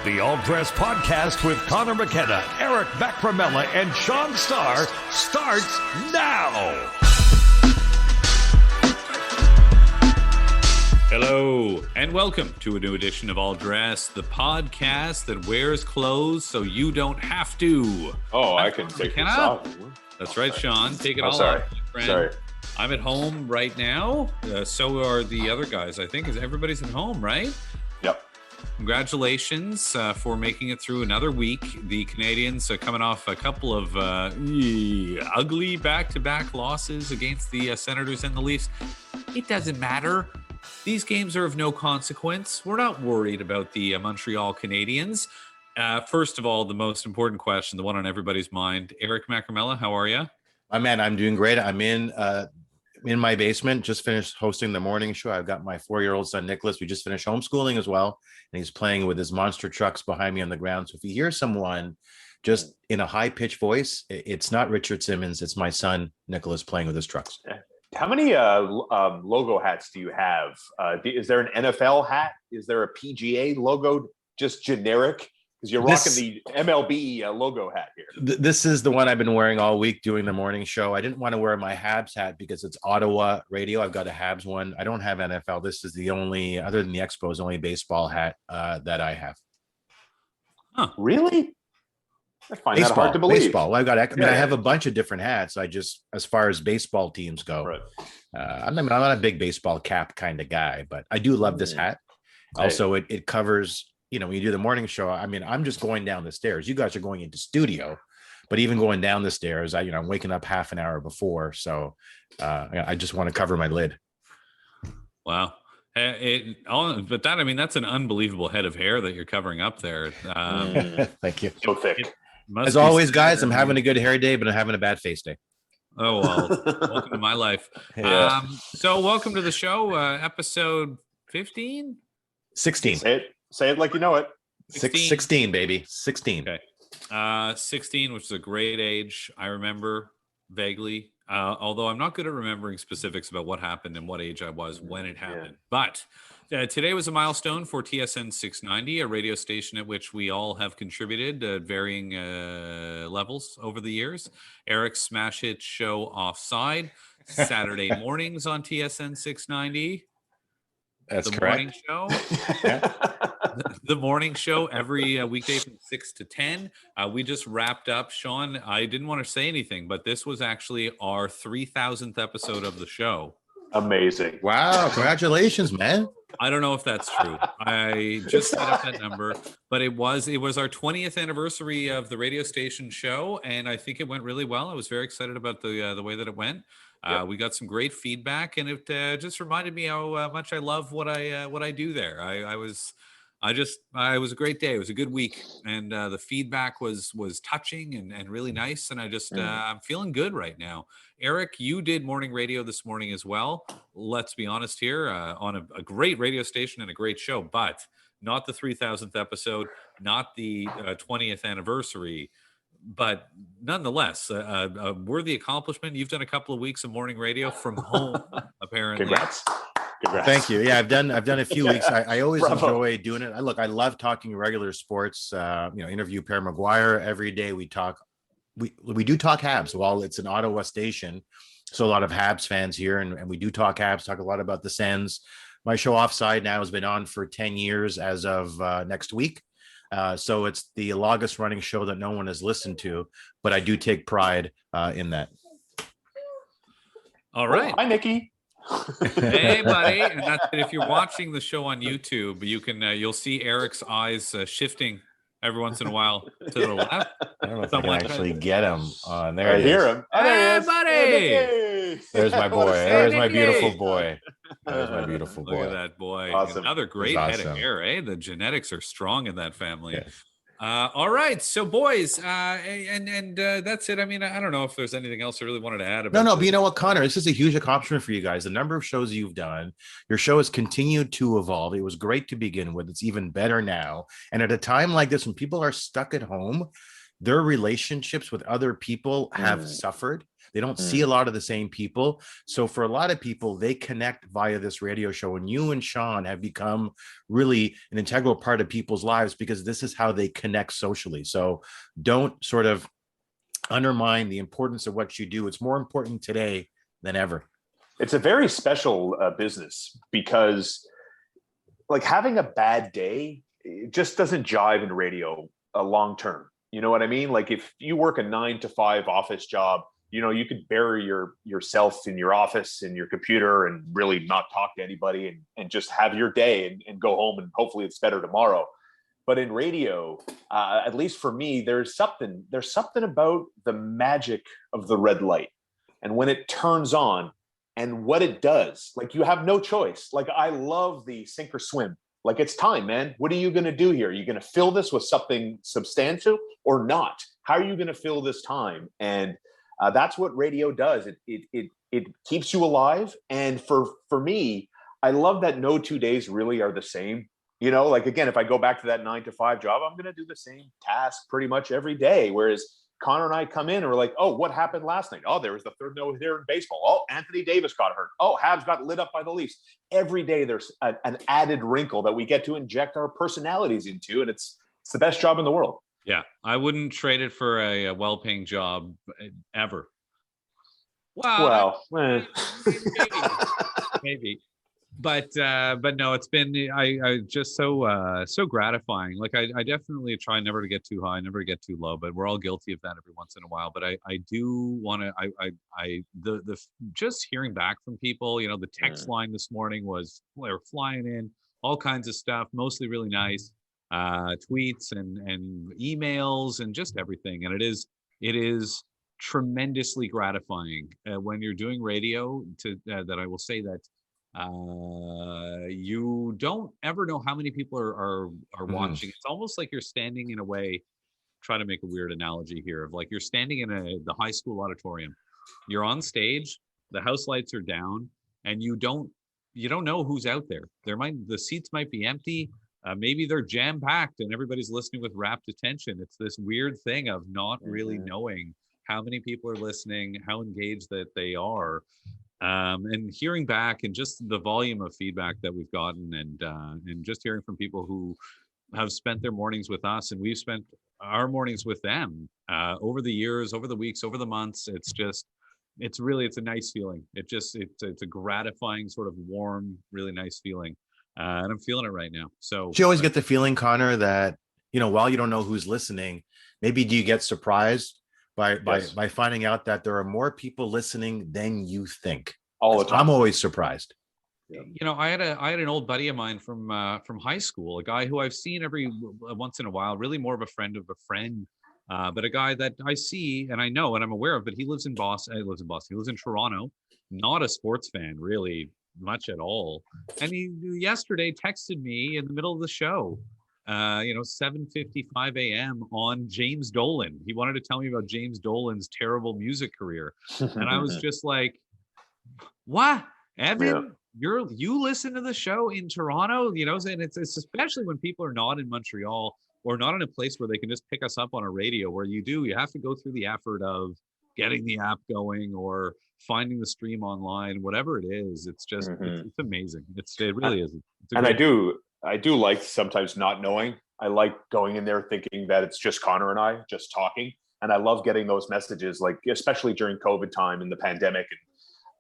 The All Dress Podcast with Conor McKenna, Eric Macramella, and Sean Starr starts now. Hello, and welcome to a new edition of All Dress, the podcast that wears clothes so you don't have to. Oh, I can take this off. That's right, Sean. Take it all sorry. off, my friend. Sorry. I'm at home right now. So are the other guys, I think. Everybody's at home, right? Yep. Congratulations for making it through another week. The Canadians are coming off a couple of ugly back-to-back losses against the Senators and the Leafs. It doesn't matter. These games are of no consequence. We're not worried about the Montreal Canadiens. First of all, the most important question, the one on everybody's mind. Eric Macramella, how are you? My man, I'm doing great. I'm in my basement, just finished hosting the morning show. I've got my 4-year-old son, Nicholas. We just finished homeschooling as well. And he's playing with his monster trucks behind me on the ground. So if you hear someone just in a high-pitched voice, it's not Richard Simmons. It's my son, Nicholas, playing with his trucks. How many logo hats do you have? Is there an NFL hat? Is there a PGA logo, just generic? Because you're rocking the MLB logo hat here. This is the one I've been wearing all week doing the morning show. I didn't want to wear my Habs hat because it's Ottawa radio. I've got a Habs one. I don't have NFL. This is the only, other than the Expos, only baseball hat that I have. Huh. Really? I find that hard to believe. Baseball. Well, I have a bunch of different hats. I just, as far as baseball teams go, right. I'm not a big baseball cap kind of guy, but I do love this hat. Also, it covers, when you do the morning show, I'm just going down the stairs. You guys are going into studio, but even going down the stairs, I'm waking up half an hour before. So I just want to cover my lid. Wow. But that's an unbelievable head of hair that you're covering up there. Thank you. So thick. As always, guys, I'm having a good hair day, but I'm having a bad face day. Oh, well, welcome to my life. Yeah. So welcome to the show, episode 15? 16. Say it like you know it. 16, baby. 16. Okay. 16, which is a great age. I remember vaguely, although I'm not good at remembering specifics about what happened and what age I was when it happened. But today was a milestone for TSN 690, a radio station at which we all have contributed at varying levels over the years. Eric's smash hit show Offside, Saturday mornings on TSN 690. That's the correct. Morning show. The morning show every weekday from 6 to 10. We just wrapped up. Sean, I didn't want to say anything, but this was actually our 3,000th episode of the show. Amazing. Wow. Congratulations, man. I don't know if that's true. I just set up that number, but it was our 20th anniversary of the radio station show, and I think it went really well. I was very excited about the way that it went. We got some great feedback, and it just reminded me how much I love what I do there. It was a great day. It was a good week, and the feedback was touching and really nice. And I just I'm feeling good right now. Eric, you did morning radio this morning as well. Let's be honest here, on a great radio station and a great show, but not the 3,000th episode, not the 20th anniversary. But nonetheless, a worthy accomplishment. You've done a couple of weeks of morning radio from home, apparently. Congrats. Thank you. Yeah, I've done a few weeks. I always enjoy doing it. I love talking regular sports. Interview Per Maguire every day. We talk. We do talk Habs. While it's an Ottawa station, so a lot of Habs fans here, and we do talk Habs. Talk a lot about the Sens. My show Offside now has been on for 10 years as of next week. So it's the longest running show that no one has listened to, but I do take pride in that. All right. Hi, Nikki. Hey, buddy. And that's it. If you're watching the show on YouTube, you'll see Eric's eyes shifting every once in a while to the left. I don't know if I can actually get him on there. I hear him. Oh, there he is. Buddy. Hey, There's my boy. There's my beautiful boy. There's my beautiful boy. Look at that boy. Awesome. Another great head of hair, eh? The genetics are strong in that family. Yes. All right. So, boys, and that's it. I mean, I don't know if there's anything else I really wanted to add about No, but you know what, Conor? This is a huge accomplishment for you guys. The number of shows you've done, your show has continued to evolve. It was great to begin with. It's even better now. And at a time like this, when people are stuck at home, their relationships with other people have suffered. They don't see a lot of the same people. So for a lot of people, they connect via this radio show. And you and Shaun have become really an integral part of people's lives because this is how they connect socially. So don't sort of undermine the importance of what you do. It's more important today than ever. It's a very special business because like having a bad day, it just doesn't jive in radio long term. You know what I mean? Like if you work a 9 to 5 office job, you know, you could bury yourself in your office in your computer and really not talk to anybody and just have your day and go home and hopefully it's better tomorrow. But in radio, at least for me, there's something about the magic of the red light. And when it turns on and what it does, like you have no choice. Like I love the sink or swim. Like it's time, man. What are you going to do here? Are you going to fill this with something substantial or not? How are you going to fill this time? And that's what radio does. It keeps you alive. And for me, I love that no 2 days really are the same. You know, like again, if I go back to that 9 to 5 job, I'm going to do the same task pretty much every day. Whereas Conor and I come in and we're like, oh, what happened last night? Oh, there was the third no-hitter in baseball. Oh, Anthony Davis got hurt. Oh, Habs got lit up by the Leafs. Every day there's an added wrinkle that we get to inject our personalities into, and it's the best job in the world. Yeah, I wouldn't trade it for a well-paying job ever. Well, maybe. But no, it's been I just so gratifying. Like I definitely try never to get too high, never to get too low, but we're all guilty of that every once in a while. But I do want to the just hearing back from people, you know, the text line this morning was they were flying in all kinds of stuff, mostly really nice tweets and emails and just everything. And it is tremendously gratifying when you're doing radio that I will say that you don't ever know how many people are watching. It's almost like you're standing in a way, try to make a weird analogy here of like you're standing in the high school auditorium, you're on stage, the house lights are down, and you don't know who's out there. The seats might be empty, maybe they're jam-packed and everybody's listening with rapt attention. It's this weird thing of not really knowing how many people are listening, how engaged that they are. And hearing back and just the volume of feedback that we've gotten and just hearing from people who have spent their mornings with us and we've spent our mornings with them over the years, over the weeks, over the months. It's a nice feeling. It's a gratifying sort of warm, really nice feeling. And I'm feeling it right now. So do you always get the feeling, Conor, that, you know, while you don't know who's listening, maybe do you get surprised by finding out that there are more people listening than you think? All the time. I'm always surprised. You know, I had an old buddy of mine from high school, a guy who I've seen every once in a while, really more of a friend of a friend, but a guy that I see and I know and I'm aware of, but he lives in Boston. He lives in Toronto, not a sports fan really much at all. And he yesterday texted me in the middle of the show, 7:55 a.m. on James Dolan. He wanted to tell me about James Dolan's terrible music career. And I was just like, what? Evan, you listen to the show in Toronto, you know, and it's especially when people are not in Montreal or not in a place where they can just pick us up on a radio where you have to go through the effort of getting the app going or finding the stream online, whatever it is. It's just, it's amazing. It really is. And I do like sometimes not knowing. I like going in there thinking that it's just Conor and I just talking. And I love getting those messages, like especially during COVID time and the pandemic.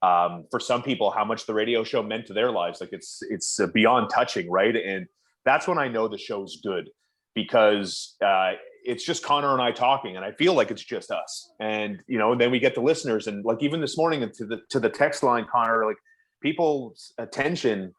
And for some people, how much the radio show meant to their lives, like it's beyond touching, right? And that's when I know the show's good because it's just Conor and I talking, and I feel like it's just us. And you know, then we get the listeners, and like even this morning to the text line, Conor, like people's attention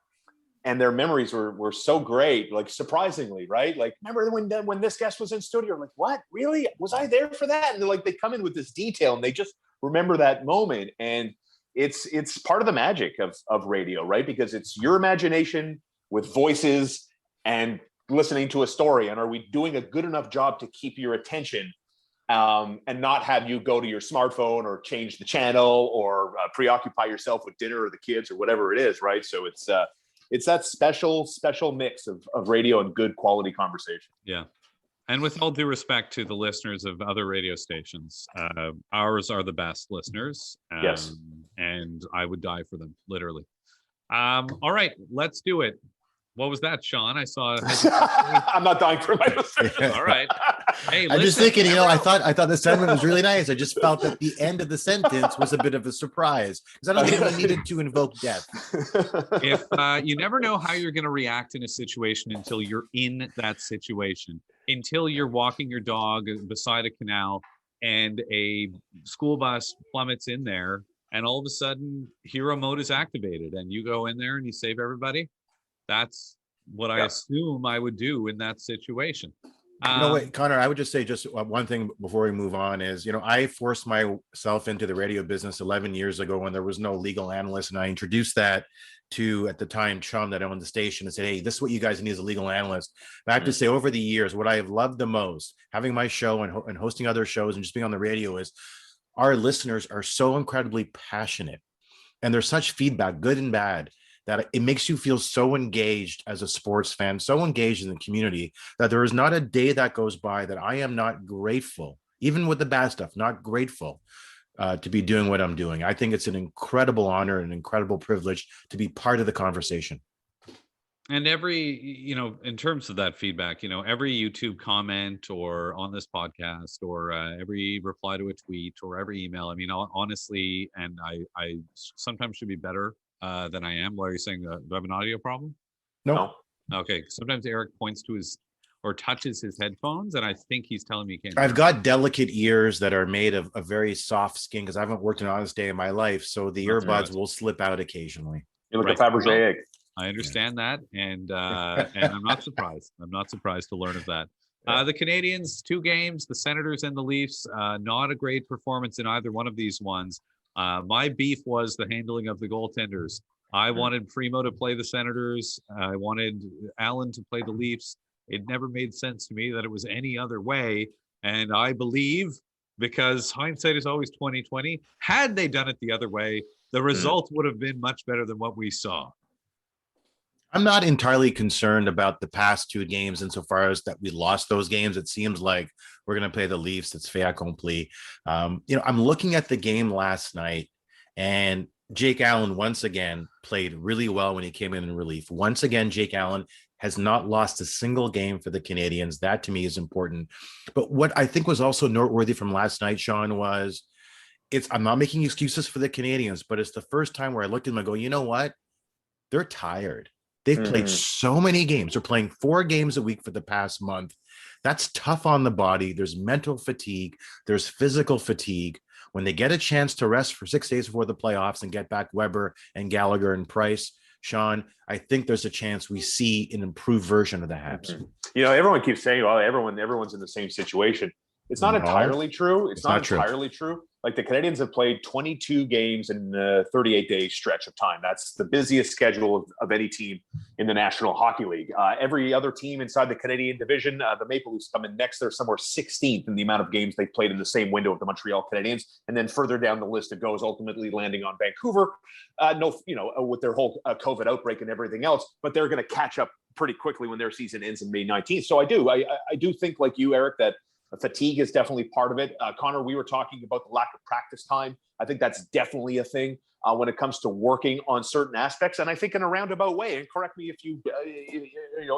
and their memories were so great, like surprisingly, right? Like, remember when this guest was in studio? Like, what? Really? Was I there for that? And they're like, they come in with this detail and they just remember that moment. And it's part of the magic of radio, right? Because it's your imagination with voices and listening to a story. And are we doing a good enough job to keep your attention and not have you go to your smartphone or change the channel or preoccupy yourself with dinner or the kids or whatever it is, right? So it's that special mix of radio and good quality conversation. Yeah. And with all due respect to the listeners of other radio stations, ours are the best listeners. Yes. And I would die for them, literally. All right, let's do it. What was that, Sean? I saw. I'm not dying for my listeners. All right. Hey, I'm just listen, thinking, I thought the sentiment was really nice. I just felt that the end of the sentence was a bit of a surprise because I don't think we needed to invoke death. If you never know how you're going to react in a situation until you're in that situation, until you're walking your dog beside a canal and a school bus plummets in there, and all of a sudden hero mode is activated, and you go in there and you save everybody. That's what I assume I would do in that situation. No, wait, Conor, I would just say just one thing before we move on is, I forced myself into the radio business 11 years ago when there was no legal analyst. And I introduced that to, at the time, Chum that owned the station and said, hey, this is what you guys need as a legal analyst. But I have to say over the years, what I have loved the most, having my show and hosting other shows and just being on the radio is our listeners are so incredibly passionate and there's such feedback, good and bad, that it makes you feel so engaged as a sports fan, so engaged in the community that there is not a day that goes by that I am not grateful, even with the bad stuff, not grateful to be doing what I'm doing. I think it's an incredible honor and an incredible privilege to be part of the conversation. And every, in terms of that feedback, every YouTube comment or on this podcast or every reply to a tweet or every email, I mean, honestly, and I sometimes should be better than I am. Why are you saying do I have an audio problem? No. Okay. Sometimes Eric points to or touches his headphones, and I think he's telling me he can't. I've got delicate ears that are made of a very soft skin because I haven't worked an honest day in my life, so the earbuds will slip out occasionally. You're like a Fabergé egg. I understand that, and I'm not surprised. I'm not surprised to learn of that. The Canadians, 2 games, the Senators and the Leafs, not a great performance in either one of these ones. My beef was the handling of the goaltenders. I wanted Primo to play the Senators. I wanted Allen to play the Leafs. It never made sense to me that it was any other way. And I believe, because hindsight is always 20/20, had they done it the other way, the result would have been much better than what we saw. I'm not entirely concerned about the past 2 games insofar as that we lost those games. It seems like we're going to play the Leafs. It's fait accompli. I'm looking at the game last night, and Jake Allen once again played really well when he came in relief. Once again, Jake Allen has not lost a single game for the Canadians. That to me is important. But what I think was also noteworthy from last night, Sean, was I'm not making excuses for the Canadians, but it's the first time where I looked at them and go, you know what? They're tired. They've played so many games. They're playing 4 games a week for the past month. That's tough on the body. There's mental fatigue. There's physical fatigue. When they get a chance to rest for 6 days before the playoffs and get back Weber and Gallagher and Price, Sean, I think there's a chance we see an improved version of the Habs. Everyone keeps saying, well, everyone's in the same situation. It's not entirely true. It's not entirely true. Like the Canadians have played 22 games in a 38-day stretch of time. That's the busiest schedule of any team in the National Hockey League. Every other team inside the Canadian division, the Maple Leafs come in next. They're somewhere 16th in the amount of games they've played in the same window of the Montreal Canadiens. And then further down the list, it goes, ultimately landing on Vancouver. With their whole COVID outbreak and everything else, but they're going to catch up pretty quickly when their season ends in May 19th. So I do think, like you, Eric, that fatigue is definitely part of it. Conor, we were talking about the lack of practice time. I think that's definitely a thing when it comes to working on certain aspects. And I think in a roundabout way, and correct me if you,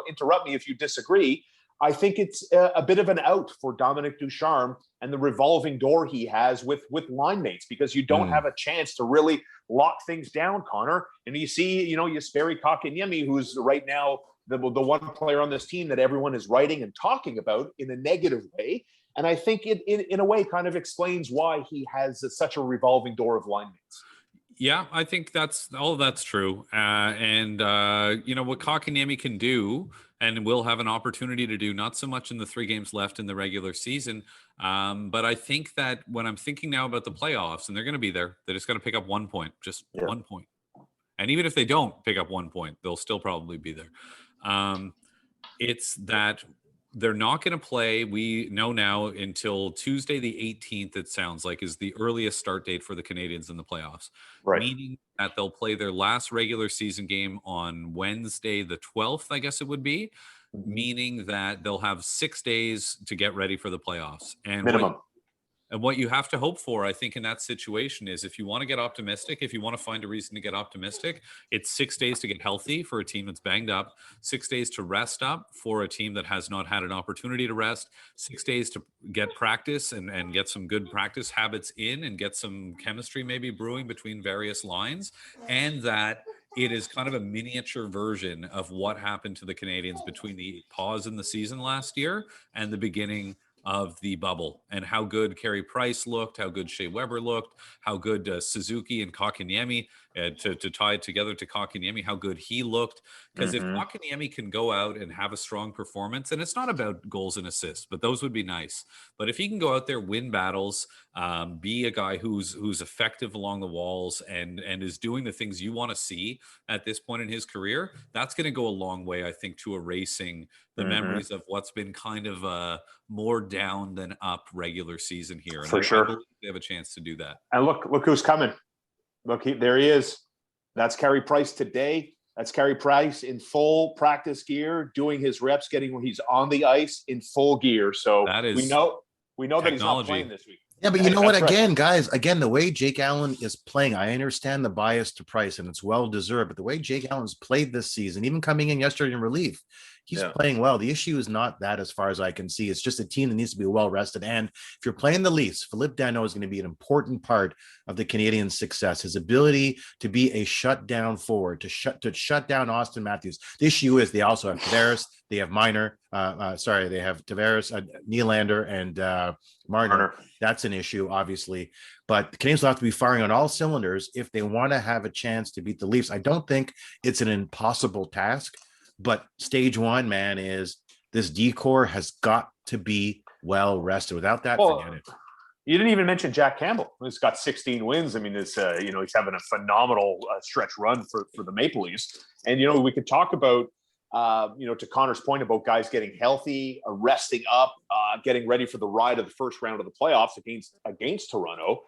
interrupt me if you disagree, I think it's a bit of an out for Dominic Ducharme and the revolving door he has with line mates, because you don't have a chance to really lock things down, Conor. And you see, Jesperi Kotkaniemi, who's right now the one player on this team that everyone is writing and talking about in a negative way. And I think it in a way kind of explains why he has such a revolving door of line mates. Yeah, I think that's true. What Kotkaniemi can do and will have an opportunity to do, not so much in the 3 games left in the regular season. But I think that when I'm thinking now about the playoffs, and they're going to be there, they just got to pick up 1 point, just 1 point. And even if they don't pick up 1 point, they'll still probably be there. It's that they're not going to play, we know now, until Tuesday the 18th, it sounds like, is the earliest start date for the Canadians in the playoffs. Right. Meaning that they'll play their last regular season game on Wednesday the 12th, I guess it would be. meaning that they'll have 6 days to get ready for the playoffs. And Minimum. what you have to hope for, I think, in that situation is if you want to get optimistic, if you want to find a reason to get optimistic, it's 6 days to get healthy for a team that's banged up, 6 days to rest up for a team that has not had an opportunity to rest, 6 days to get practice and get some good practice habits in and get some chemistry maybe brewing between various lines, and that it is kind of a miniature version of what happened to the Canadians between the pause in the season last year and the beginning of the bubble, and how good Carey Price looked, how good Shea Weber looked, how good Suzuki and Kotkaniemi, to tie it together to Kotkaniemi, how good he looked. Because if Kotkaniemi can go out and have a strong performance, and it's not about goals and assists, but those would be nice. But if he can go out there, win battles, be a guy who's effective along the walls and is doing the things you want to see at this point in his career, that's going to go a long way, I think, to erasing the memories of what's been kind of a more down than up regular season here. And For sure. I believe they have a chance to do that. And look who's coming. Look, there he is. That's Carey Price today. That's Carey Price in full practice gear, doing his reps, getting when he's on the ice in full gear. So that is we know that he's not technology. playing this week. Yeah, but you know what? That's right. Again, guys, the way Jake Allen is playing, I understand the bias to Price, and it's well deserved. But the way Jake Allen's played this season, even coming in yesterday in relief, he's playing well. The issue is not that, as far as I can see. It's just a team that needs to be well rested. And if you're playing the Leafs, Philippe Danault is going to be an important part of the Canadiens' success. His ability to be a shutdown forward, to shut down Austin Matthews. The issue is they also have Tavares, they have Minor. They have Tavares, Nylander, and Marner. That's an issue, obviously. But the Canadiens will have to be firing on all cylinders if they want to have a chance to beat the Leafs. I don't think it's an impossible task, but stage one, man, is this decor has got to be well rested. Without that, forget it. You didn't even mention Jack Campbell. He's got 16 wins. I mean, it's he's having a phenomenal stretch run for the Maple Leafs. And we could talk about to Conor's point about guys getting healthy, resting up, getting ready for the ride of the first round of the playoffs against Toronto,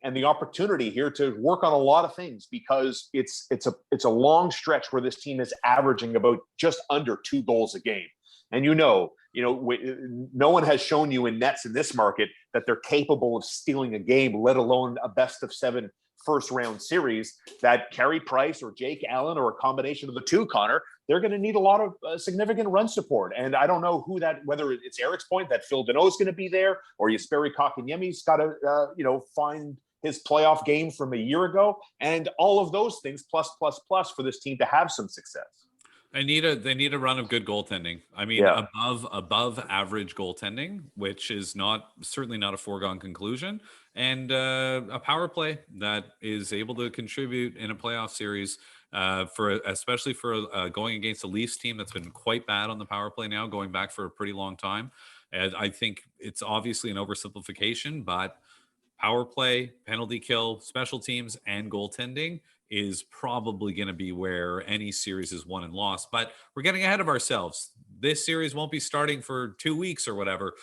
and the opportunity here to work on a lot of things, because it's a long stretch where this team is averaging about just under 2 goals a game. And no one has shown you in nets in this market that they're capable of stealing a game, let alone a best of 7 first round series. That Carey Price or Jake Allen or a combination of the two, Conor, they're going to need a lot of significant run support. And I don't know whether it's Eric's point that Phil Deneau is going to be there, or Jesperi Kotkaniemi's got to, find his playoff game from a year ago, and all of those things plus for this team to have some success. They need a run of good goaltending. I mean, above average goaltending, which is certainly not a foregone conclusion, and a power play that is able to contribute in a playoff series, especially for going against a Leafs team that's been quite bad on the power play now, going back for a pretty long time. And I think it's obviously an oversimplification, but power play, penalty kill, special teams, and goaltending is probably going to be where any series is won and lost. But we're getting ahead of ourselves. This series won't be starting for 2 weeks or whatever.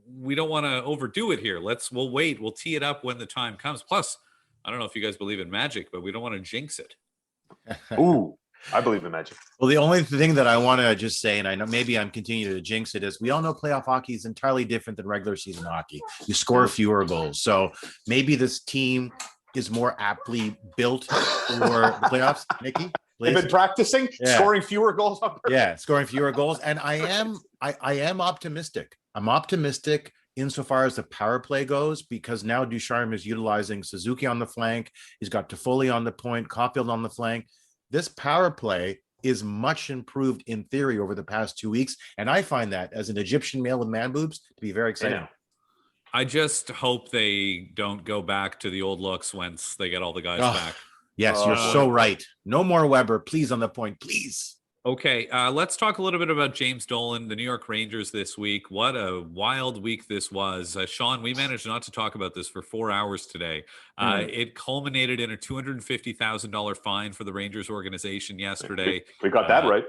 We don't want to overdo it here. We'll wait. We'll tee it up when the time comes. Plus, I don't know if you guys believe in magic, but we don't want to jinx it. Ooh, I believe in magic. Well, the only thing that I want to just say, and I know maybe I'm continuing to jinx it, is we all know playoff hockey is entirely different than regular season hockey. You score fewer goals. So maybe this team is more aptly built for the playoffs. Nikki, please. They've been practicing, scoring fewer goals on purpose. Yeah, scoring fewer goals. And I am optimistic. I'm optimistic insofar as the power play goes, because now Ducharme is utilizing Suzuki on the flank. He's got Toffoli on the point, Caulfield on the flank. This power play is much improved in theory over the past 2 weeks. And I find that, as an Egyptian male with man boobs, to be very exciting. I just hope they don't go back to the old looks once they get all the guys back. Yes, you're so right. No more Weber, please, on the point, please. Okay, let's talk a little bit about James Dolan, the New York Rangers this week. What a wild week this was. Shaun, we managed not to talk about this for 4 hours today. It culminated in a $250,000 fine for the Rangers organization yesterday. We got that right.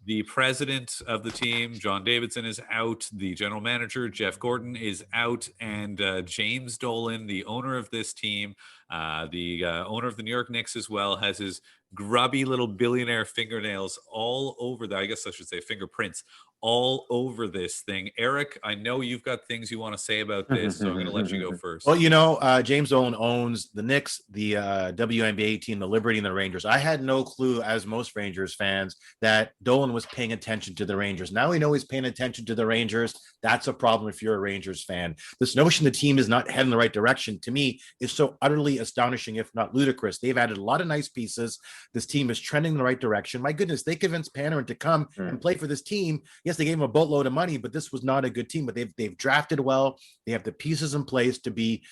The president of the team, John Davidson, is out. The general manager, Jeff Gordon, is out. And James Dolan, the owner of this team, The owner of the New York Knicks as well has his grubby little billionaire fingernails all over I guess I should say fingerprints all over this thing. Eric, I know you've got things you want to say about this, so I'm going to let you go first. Well, James Dolan owns the Knicks, the WNBA team, the Liberty, and the Rangers. I had no clue, as most Rangers fans, that Dolan was paying attention to the Rangers. Now we know he's paying attention to the Rangers. That's a problem if you're a Rangers fan. This notion the team is not heading the right direction, to me, is so utterly astonishing, if not ludicrous. They've added a lot of nice pieces. This team is trending in the right direction. My goodness, they convinced Panarin to come and play for this team. Yes, they gave him a boatload of money, but this was not a good team. But they've drafted well. They have the pieces in place to be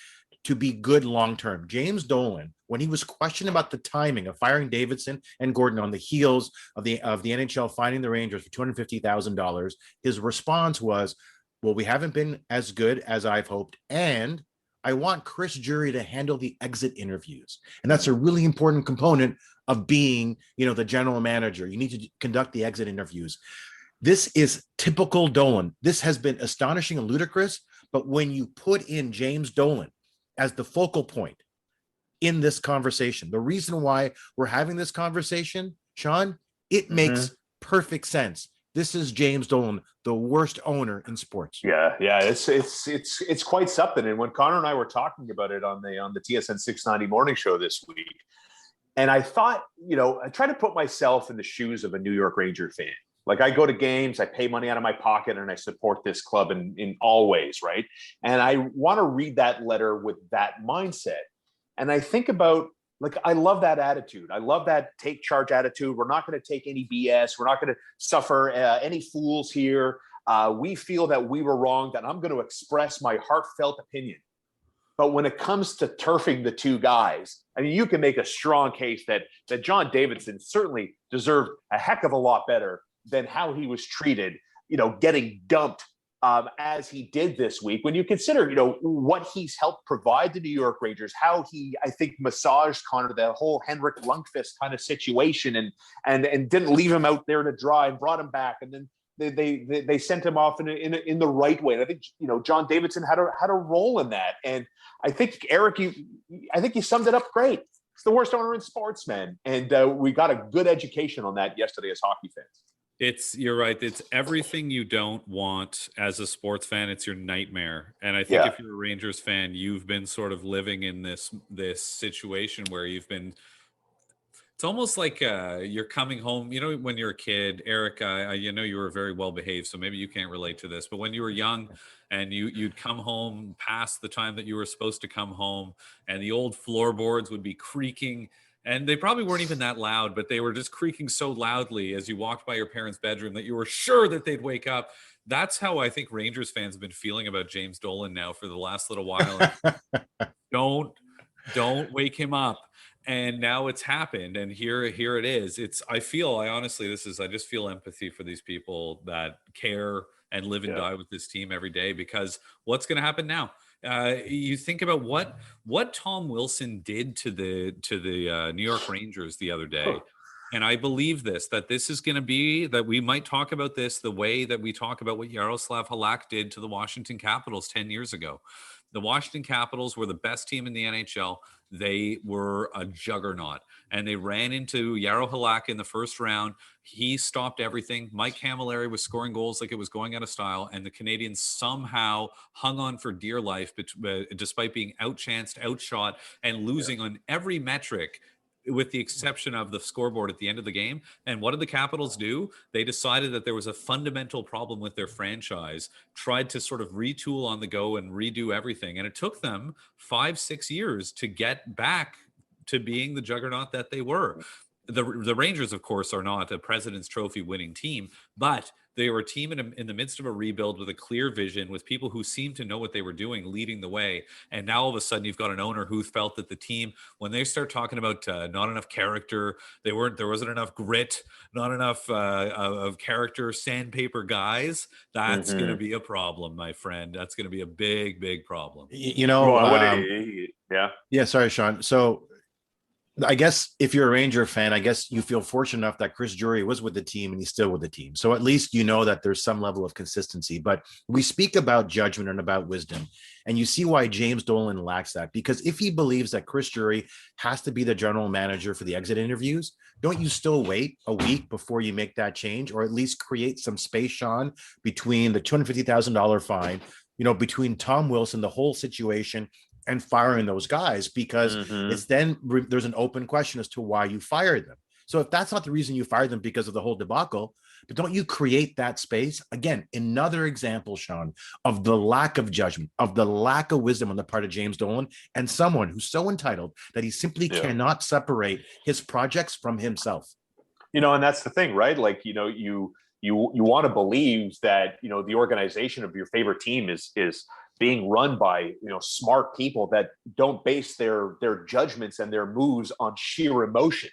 good long term. James Dolan, when he was questioned about the timing of firing Davidson and Gordon on the heels of the NHL finding the Rangers for $250,000, his response was, "Well, we haven't been as good as I've hoped, and I want Chris Jury to handle the exit interviews." And that's a really important component of being, the general manager. You need to conduct the exit interviews. This is typical Dolan. This has been astonishing and ludicrous, but when you put in James Dolan as the focal point in this conversation, the reason why we're having this conversation, Shaun, it makes perfect sense. This is James Dolan, the worst owner in sports. Yeah, it's quite something. And when Conor and I were talking about it on the TSN 690 morning show this week, and I thought, I try to put myself in the shoes of a New York Ranger fan. Like, I go to games, I pay money out of my pocket, and I support this club in all ways, right? And I want to read that letter with that mindset. And I think about, I love that attitude. I love that take charge attitude. We're not going to take any BS. We're not going to suffer any fools here. We feel that we were wrong, that I'm going to express my heartfelt opinion. But when it comes to turfing the two guys, I mean, you can make a strong case that John Davidson certainly deserved a heck of a lot better than how he was treated, getting dumped as he did this week. When you consider, what he's helped provide the New York Rangers, how he, I think, massaged Conor, that whole Henrik Lundqvist kind of situation, and didn't leave him out there to dry and brought him back, and then they sent him off in the right way. And I think John Davidson had a role in that. And I think, Eric, I think you summed it up great. It's the worst owner in sports, man. And we got a good education on that yesterday as hockey fans. You're right. It's everything you don't want as a sports fan. It's your nightmare. And I think if you're a Rangers fan, you've been sort of living in this situation where you've been, it's almost like you're coming home, when you're a kid. Eric, you were very well behaved, so maybe you can't relate to this, but when you were young and you'd come home past the time that you were supposed to come home, and the old floorboards would be creaking. And they probably weren't even that loud, but they were just creaking so loudly as you walked by your parents' bedroom that you were sure that they'd wake up. That's how I think Rangers fans have been feeling about James Dolan now for the last little while. Don't wake him up. And now it's happened. And here it is. I just feel empathy for these people that care and live and die with this team every day, because what's going to happen now? You think about what Tom Wilson did to the New York Rangers the other day. And I believe that this is going to be, that we might talk about this the way that we talk about what Yaroslav Halak did to the Washington Capitals 10 years ago. The Washington Capitals were the best team in the NHL. They were a juggernaut, and they ran into Jaro Halak in the first round. He stopped everything. Mike Camilleri was scoring goals like it was going out of style, and the Canadians somehow hung on for dear life despite being outchanced, outshot, and losing on every metric, with the exception of the scoreboard at the end of the game. And what did the Capitals do? They decided that there was a fundamental problem with their franchise, tried to sort of retool on the go and redo everything. And it took them 5-6 years to get back to being the juggernaut that they were. The Rangers, of course, are not a President's Trophy winning team, but they were a team in the midst of a rebuild with a clear vision, with people who seemed to know what they were doing, leading the way. And now all of a sudden you've got an owner who felt that the team, when they start talking about not enough character, there wasn't enough grit, not enough of character, sandpaper guys, that's going to be a problem, my friend. That's going to be a big, big problem. Sorry, Shaun. So I guess if you're a Ranger fan, I guess you feel fortunate enough that Chris Drury was with the team and he's still with the team. So at least you know that there's some level of consistency. But we speak about judgment and about wisdom, and you see why James Dolan lacks that. Because if he believes that Chris Drury has to be the general manager for the exit interviews, don't you still wait a week before you make that change, or at least create some space, Sean, between the $250,000 fine, between Tom Wilson, the whole situation, and firing those guys, because it's then there's an open question as to why you fired them. So if that's not the reason you fired them because of the whole debacle, but don't you create that space? Again, another example, Sean, of the lack of judgment, of the lack of wisdom on the part of James Dolan, and someone who's so entitled that he simply cannot separate his projects from himself. And that's the thing, right? Like, you want to believe that, the organization of your favorite team is being run by, smart people that don't base their judgments and their moves on sheer emotion,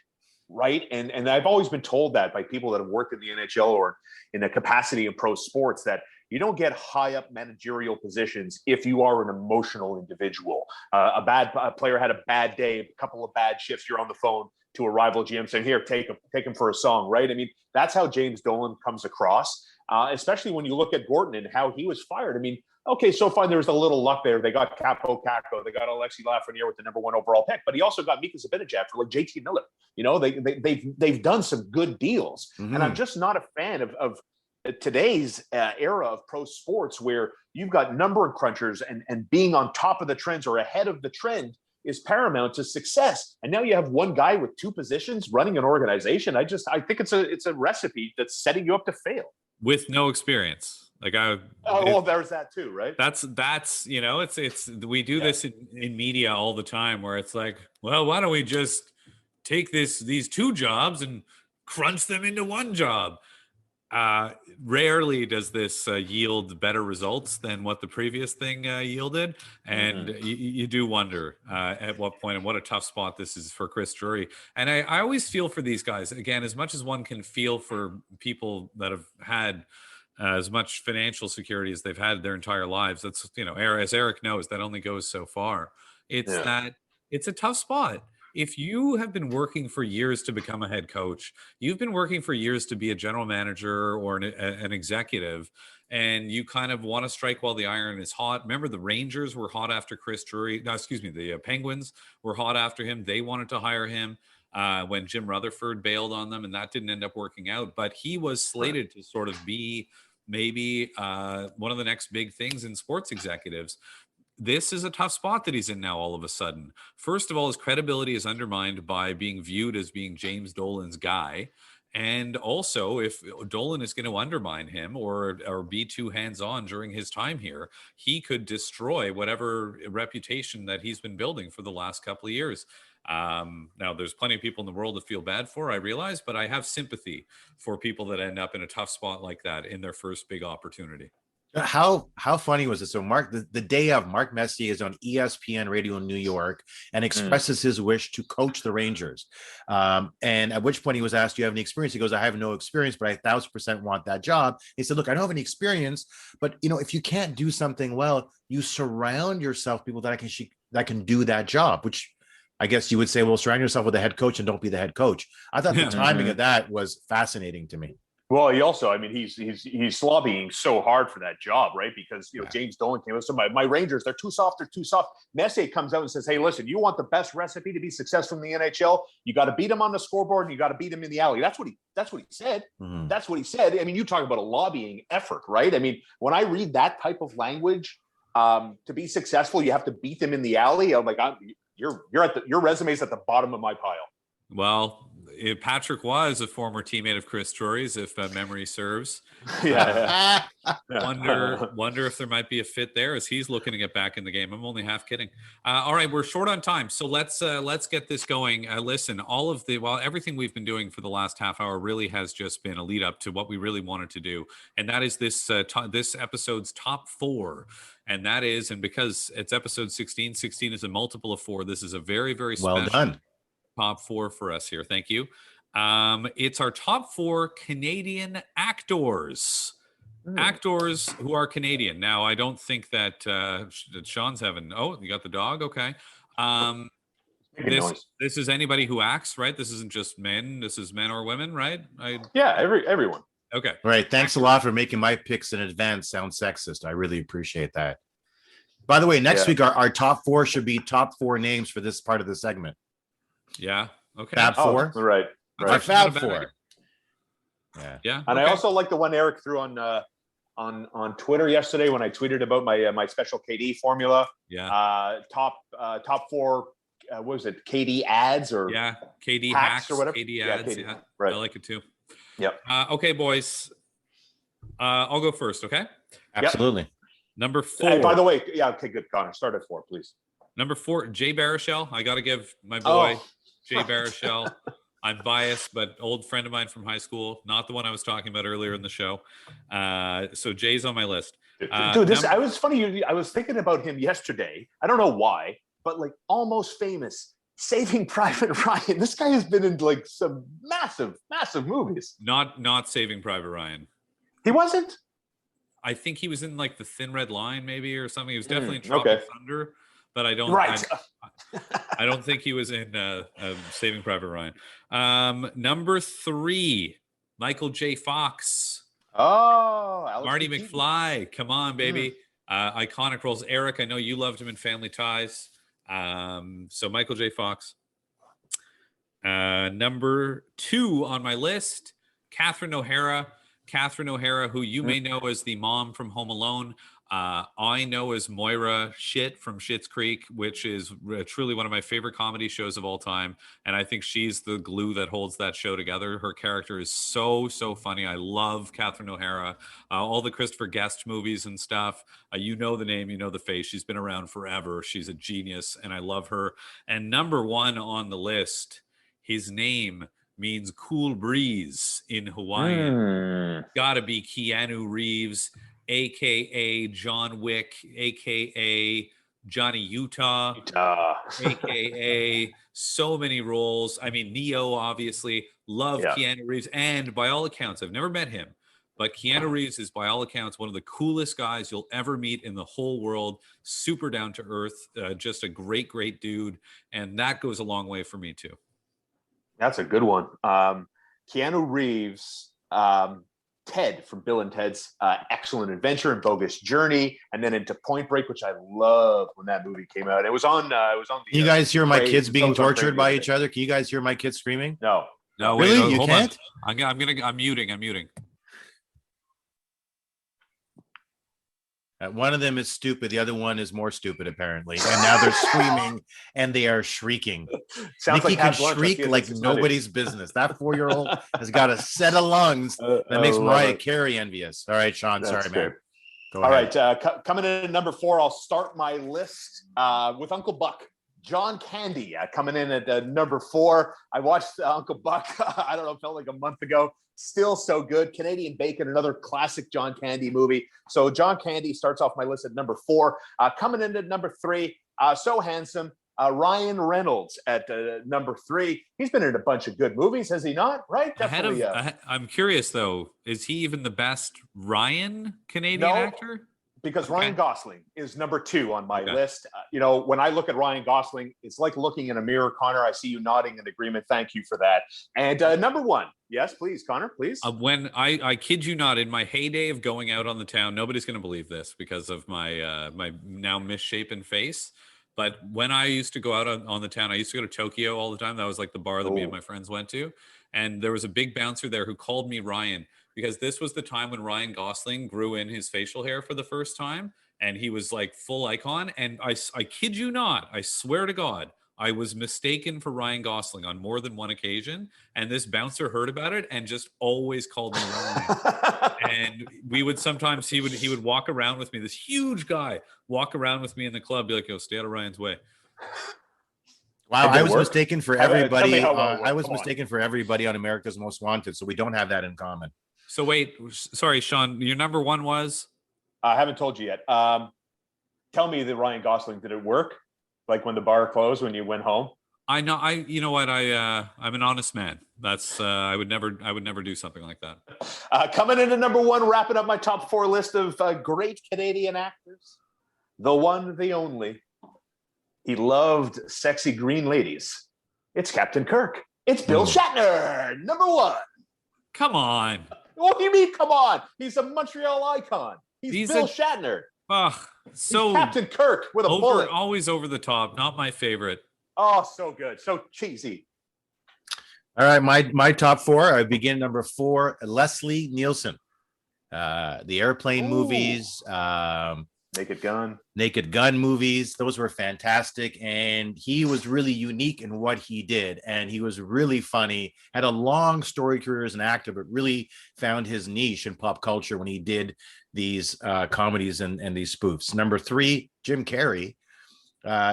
right? And I've always been told that by people that have worked in the NHL or in a capacity in pro sports, that you don't get high up managerial positions if you are an emotional individual. A player had a bad day, a couple of bad shifts, you're on the phone to a rival GM saying, here, take him for a song, right? I mean, that's how James Dolan comes across, especially when you look at Gorton and how he was fired. I mean, okay, so far there was a little luck there. They got Capo Caco, they got Alexi Lafreniere with the #1 overall pick, but he also got Mika Zibanejad for like JT Miller. They've done some good deals, and I'm just not a fan of today's era of pro sports where you've got number crunchers and being on top of the trends or ahead of the trend is paramount to success. And now you have one guy with two positions running an organization. I think it's a recipe that's setting you up to fail with no experience. There's that too, right? That's it's we do this in media all the time, where it's like, well, why don't we just take these two jobs and crunch them into one job? Rarely does this yield better results than what the previous thing yielded, and you do wonder at what point, and what a tough spot this is for Chris Drury. And I always feel for these guys, again, as much as one can feel for people that have had as much financial security as they've had their entire lives. That's, as Eric knows, that only goes so far. It's a tough spot. If you have been working for years to become a head coach, you've been working for years to be a general manager or an executive, and you kind of want to strike while the iron is hot. Remember, the Rangers were hot after Chris Drury. No, excuse me, the Penguins were hot after him. They wanted to hire him when Jim Rutherford bailed on them, and that didn't end up working out. But he was slated to sort of be maybe one of the next big things in sports executives. This is a tough spot that he's in now all of a sudden. First of all, his credibility is undermined by being viewed as being James Dolan's guy. And also, if Dolan is going to undermine him or be too hands-on during his time here, he could destroy whatever reputation that he's been building for the last couple of years. Now, there's plenty of people in the world to feel bad for, I realize, but I have sympathy for people that end up in a tough spot like that in their first big opportunity. How funny was it? So Mark, the day of, Mark Messier is on ESPN radio in New York and expresses his wish to coach the Rangers. And at which point he was asked, do you have any experience? He goes, I have no experience, but I 1,000% want that job. He said, look, I don't have any experience, but if you can't do something well, you surround yourself with people that can do that job, which I guess you would say, well, surround yourself with a head coach and don't be the head coach. I thought the timing of that was fascinating to me. Well, he also, he's lobbying so hard for that job, right? Because, James Dolan came out, so my Rangers, they're too soft. Messier comes out and says, hey, listen, you want the best recipe to be successful in the NHL? You got to beat him on the scoreboard and you got to beat him in the alley. That's what he said. That's what he said. You talk about a lobbying effort, right? When I read that type of language, to be successful, you have to beat them in the alley. I'm like, your resume's at the bottom of my pile. Well, Patrick was a former teammate of Chris Drury's, if memory serves. Wonder if there might be a fit there as he's looking to get back in the game. I'm only half kidding. All right, we're short on time, so let's get this going. Listen, everything we've been doing for the last half hour really has just been a lead up to what we really wanted to do, and that is this episode's top 4. And that is, and because it's episode 16 is a multiple of 4. This is a very, very special. Well done. Top 4 for us here. Thank you. It's our top 4 Canadian actors. Actors who are Canadian. Now, I don't think that Sean's having... Oh, you got the dog? Okay. Making noise. This is anybody who acts, right? This isn't just men. This is men or women, right? Yeah, everyone. Okay. All right. Thanks a lot for making my picks in advance sound sexist. I really appreciate that. By the way, next week our top 4 should be top 4 names for this part of the segment. Yeah. Okay. Fab 4. Right. Our Fab 4. Yeah. And I also like the one Eric threw on Twitter yesterday when I tweeted about my special KD formula. Yeah. Top 4. What was it? KD ads or KD hacks or whatever. KD ads. KD. Yeah. Right. I like it too. Yep. Okay, boys. I'll go first. Okay. Absolutely. Yep. Number 4. Hey, by the way, okay, good. Connor, start at 4, please. Number 4, Jay Baruchel. I got to give my boy Jay Baruchel. I'm biased, but old friend of mine from high school, not the one I was talking about earlier in the show. So Jay's on my list. Dude, I was funny. I was thinking about him yesterday. I don't know why, but like Almost Famous, Saving Private Ryan. This guy has been in like some massive movies. Not Saving Private Ryan. He wasn't? I think he was in like The Thin Red Line, maybe, or something. He was definitely in Tropic Thunder, but I don't. Right. I don't think he was in Saving Private Ryan. Number 3, Michael J. Fox. Oh, Marty McFly. Come on, baby. Iconic roles. Eric, I know you loved him in Family Ties. So Michael J. Fox. Number 2 on my list, Catherine O'Hara. Catherine O'Hara, who you may know as the mom from Home Alone. I know as Moira Shit from Schitt's Creek, which is truly one of my favorite comedy shows of all time. And I think she's the glue that holds that show together. Her character is so funny. I love Catherine O'Hara. All the Christopher Guest movies and stuff. You know the name, you know the face. She's been around forever. She's a genius, and I love her. And number 1 on the list, his name means cool breeze in Hawaiian. Gotta be Keanu Reeves, aka John Wick, aka Johnny Utah, aka so many roles. I mean, Neo, obviously. Love Keanu Reeves, and by all accounts, I've never met him, but Keanu Reeves is by all accounts one of the coolest guys you'll ever meet in the whole world. Super down to earth, just a great dude, and that goes a long way for me too. That's a good one. Keanu Reeves, Ted from Bill and Ted's Excellent Adventure and Bogus Journey, and then into Point Break, which I loved when that movie came out. It was on. Can you guys hear my kids being tortured by each other? Can you guys hear my kids screaming? No. Wait, really? You can't? I'm muting. One of them is stupid. The other one is more stupid, apparently. And now they're screaming and they are shrieking. Sounds Nikki like can shriek like nobody's business. That 4-year-old has got a set of lungs that makes Mariah Carey envious. All right, Sean. Sorry, man. All right. Coming in at number 4, I'll start my list with Uncle Buck. John Candy coming in at number 4. I watched Uncle Buck, I don't know, felt like a month ago. Still so good. Canadian Bacon, another classic John Candy movie. So John Candy starts off my list at number 4. Coming in at number 3, so handsome, Ryan Reynolds at number 3. He's been in a bunch of good movies, has he not? Right? Definitely. I'm curious, though. Is he even the best Ryan Canadian actor? Because Ryan Gosling is number 2 on my list. When I look at Ryan Gosling, it's like looking in a mirror. Connor, I see you nodding in agreement. Thank you for that. And number 1, yes, please, Connor, please. When I kid you not, in my heyday of going out on the town, nobody's going to believe this because of my my now misshapen face. But when I used to go out on the town, I used to go to Tokyo all the time. That was like the bar that me and my friends went to. And there was a big bouncer there who called me Ryan, because this was the time when Ryan Gosling grew in his facial hair for the first time, and he was like full icon. And I kid you not, I swear to God, I was mistaken for Ryan Gosling on more than one occasion. And this bouncer heard about it and just always called me Ryan. And we would sometimes, he would walk around with me, this huge guy, walk around with me in the club, be like, yo, stay out of Ryan's way. Wow, I was mistaken for everybody. I was mistaken for everybody on America's Most Wanted, so we don't have that in common. So wait, sorry, Sean, your number 1 was? I haven't told you yet. Tell me that Ryan Gosling, did it work? Like when the bar closed, when you went home? I know. You know what? I'm an honest man. That's I would never do something like that. Coming in at number 1, wrapping up my top 4 list of great Canadian actors. The one, the only, He loved sexy green ladies. It's Captain Kirk. It's Bill Shatner, number 1. Come on. What do you mean, come on? He's a Montreal icon. He's Bill Shatner. So he's Captain Kirk with a bullet. Always over the top. Not my favorite. Oh, so good. So cheesy. All right, my top 4. I begin number 4, Leslie Nielsen. The airplane movies, Naked Gun movies. Those were fantastic. And he was really unique in what he did. And he was really funny, had a long story career as an actor, but really found his niche in pop culture when he did these comedies and these spoofs. Number 3, Jim Carrey.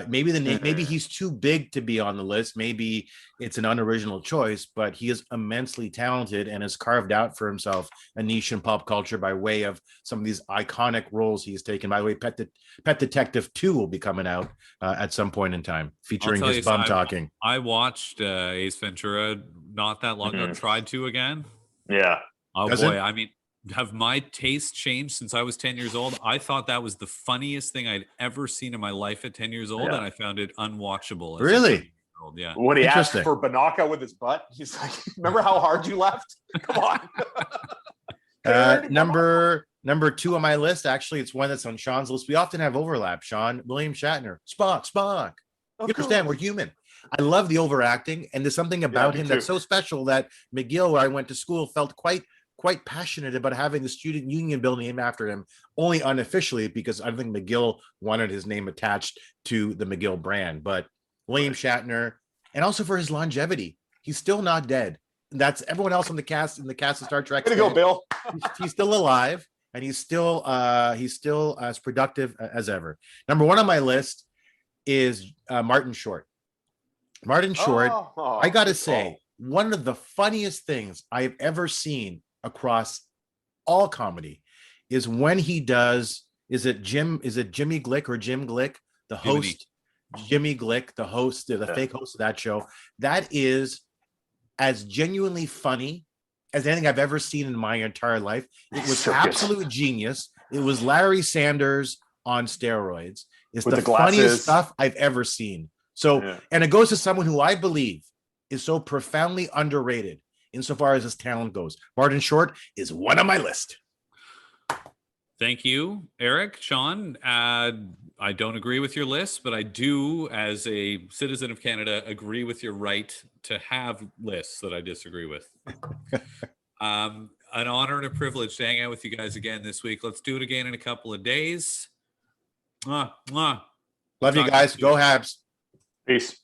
Maybe he's too big to be on the list. Maybe it's an unoriginal choice, but he is immensely talented and has carved out for himself a niche in pop culture by way of some of these iconic roles he's taken. By the way, Pet Detective 2 will be coming out at some point in time, featuring his bum talking. I watched Ace Ventura not that long ago. Tried to again. Yeah. Oh boy, I mean, have my taste changed since I was 10 years old? I thought that was the funniest thing I'd ever seen in my life at 10 years old, and I found it unwatchable. Really? Yeah. When he asked for Banaka with his butt, he's like, remember how hard you left? Come on. Number 2 on my list, actually, it's one that's on Sean's list. We often have overlap, Sean. William Shatner. Spock. You understand, we're human. I love the overacting, and there's something about him that's so special that McGill, where I went to school, felt quite passionate about having the student union building named after him, only unofficially, because I think McGill wanted his name attached to the McGill brand. But William Shatner, and also for his longevity, he's still not dead. That's everyone else on the cast of Star Trek. Way to go, Bill. He's still alive, and he's still as productive as ever. Number 1 on my list is Martin Short. Martin Short, I gotta say, one of the funniest things I've ever seen across all comedy is when he does, is it Jimmy Glick or Jim Glick, the host? Jimmy Glick, the host, the fake host of that show. That is as genuinely funny as anything I've ever seen in my entire life. It was absolute genius. It was Larry Sanders on steroids. It's the funniest stuff I've ever seen. So, and it goes to someone who I believe is so profoundly underrated insofar as his talent goes. Martin Short is one on my list. Thank you, Eric. Sean, I don't agree with your list, but I do, as a citizen of Canada, agree with your right to have lists that I disagree with. An honor and a privilege to hang out with you guys again this week. Let's do it again in a couple of days. Love you guys. Go Habs. Peace.